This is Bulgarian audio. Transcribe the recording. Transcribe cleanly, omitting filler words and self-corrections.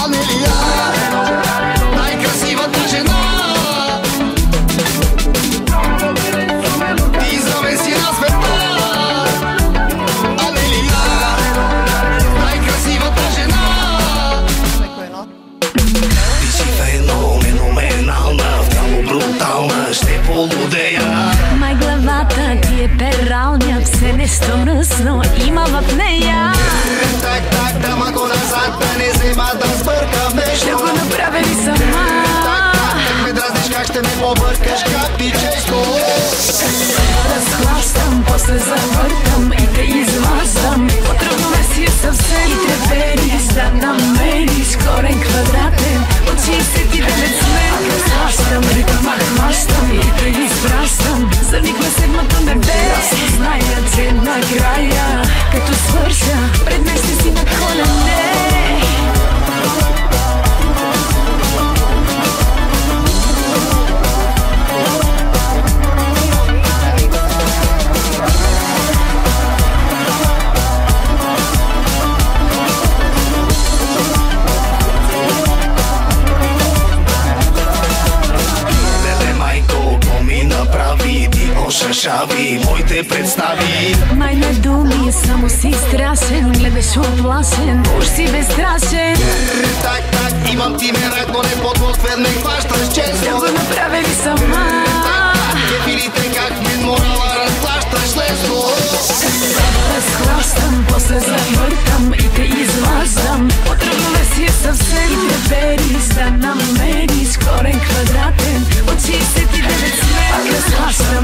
Amelia, najkrasiva ta žena, ti zavesi na sveta. Amelia, najkrasiva ta žena, ti si fenomenalna, вдяло брутална, ще полудея. Май главата ти е пералня, все нещо мръсно има в нея. Так, да малко назад, да не взема да сбъркам нещо. Ще го направя ли сама? Так ме дразниш, как ще ме побъркаш, капи често. Разхващам, после завъртам и те измащам. По-трудно си е съвсем и трепериш да намериш корен квадратен от 69 сме. Разхващам, ритъма хващам и те изпращам. За миг на седмото небе зная, че накрая като свърша пред мен ще си на колене. Шашави, моите представи. Май на думи, само си страшен. Гледаш оплашен, уж си безстрашен. Так, имам ти мерак, но не подготвен, не хващаш често. Ще го направя ли сама? Так, кефилите как мен морала разплащаш лесно. Разхващам, после завъртам и те измаждам. По-трудно си е съвсем и трепериш да намериш корен квадратен от 69 сме. Разхващам,